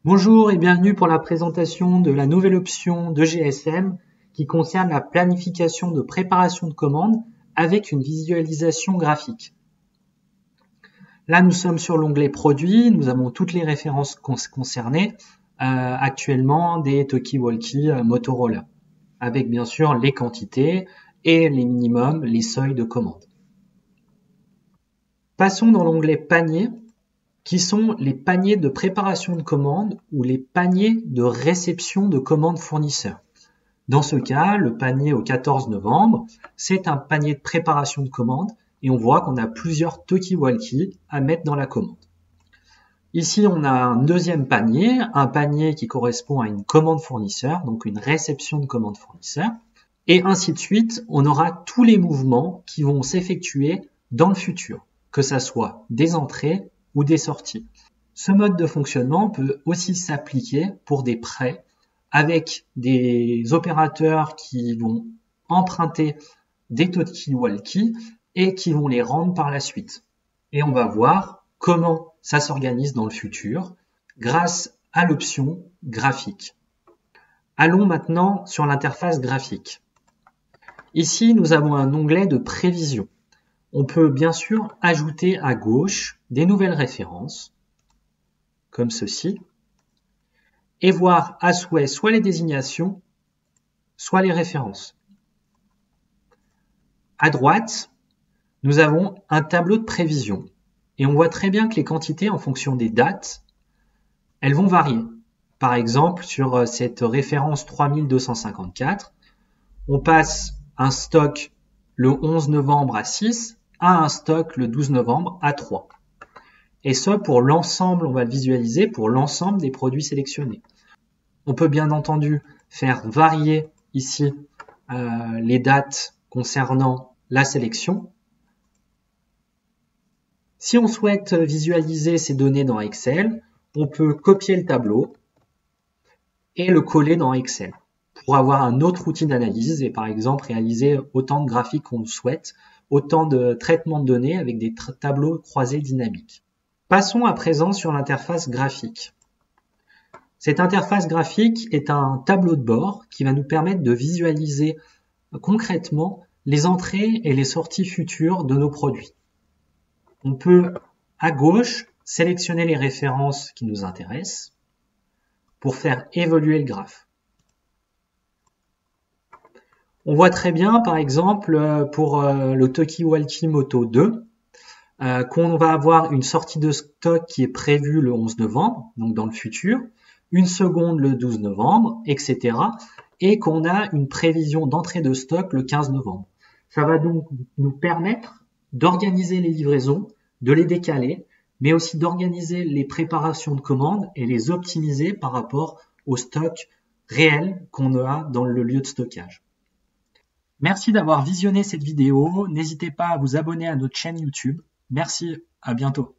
Bonjour et bienvenue pour la présentation de la nouvelle option de GSM qui concerne la planification de préparation de commandes avec une visualisation graphique. Là, nous sommes sur l'onglet Produits, nous avons toutes les références concernées, actuellement des talkie-walkie Motorola, avec bien sûr les quantités et les minimums, les seuils de commande. Passons dans l'onglet Panier, qui sont les paniers de préparation de commandes ou les paniers de réception de commandes fournisseurs. Dans ce cas, le panier au 14 novembre, c'est un panier de préparation de commandes et on voit qu'on a plusieurs talkie-walkie à mettre dans la commande. Ici, on a un deuxième panier, un panier qui correspond à une commande fournisseur, donc une réception de commande fournisseur. Et ainsi de suite, on aura tous les mouvements qui vont s'effectuer dans le futur, que ce soit des entrées ou des sorties. Ce mode de fonctionnement peut aussi s'appliquer pour des prêts avec des opérateurs qui vont emprunter des talkie-walkie et qui vont les rendre par la suite. Et on va voir comment ça s'organise dans le futur grâce à l'option graphique. Allons maintenant sur l'interface graphique. Ici, nous avons un onglet de prévision. On peut bien sûr ajouter à gauche des nouvelles références, comme ceci, et voir à souhait soit les désignations, soit les références. À droite, nous avons un tableau de prévision, et on voit très bien que les quantités en fonction des dates, elles vont varier. Par exemple, sur cette référence 3254, on passe un stock le 11 novembre à 6, à un stock le 12 novembre à 3. Et ce, pour l'ensemble, on va le visualiser pour l'ensemble des produits sélectionnés. On peut bien entendu faire varier ici les dates concernant la sélection. Si on souhaite visualiser ces données dans Excel, on peut copier le tableau et le coller dans Excel pour avoir un autre outil d'analyse et par exemple réaliser autant de graphiques qu'on le souhaite, autant de traitements de données avec des tableaux croisés dynamiques. Passons à présent sur l'interface graphique. Cette interface graphique est un tableau de bord qui va nous permettre de visualiser concrètement les entrées et les sorties futures de nos produits. On peut, à gauche, sélectionner les références qui nous intéressent pour faire évoluer le graphe. On voit très bien, par exemple, pour le talkie-walkie Moto 2, qu'on va avoir une sortie de stock qui est prévue le 11 novembre, donc dans le futur, une seconde le 12 novembre, etc. Et qu'on a une prévision d'entrée de stock le 15 novembre. Ça va donc nous permettre d'organiser les livraisons, de les décaler, mais aussi d'organiser les préparations de commandes et les optimiser par rapport au stock réel qu'on a dans le lieu de stockage. Merci d'avoir visionné cette vidéo. N'hésitez pas à vous abonner à notre chaîne YouTube. Merci, à bientôt.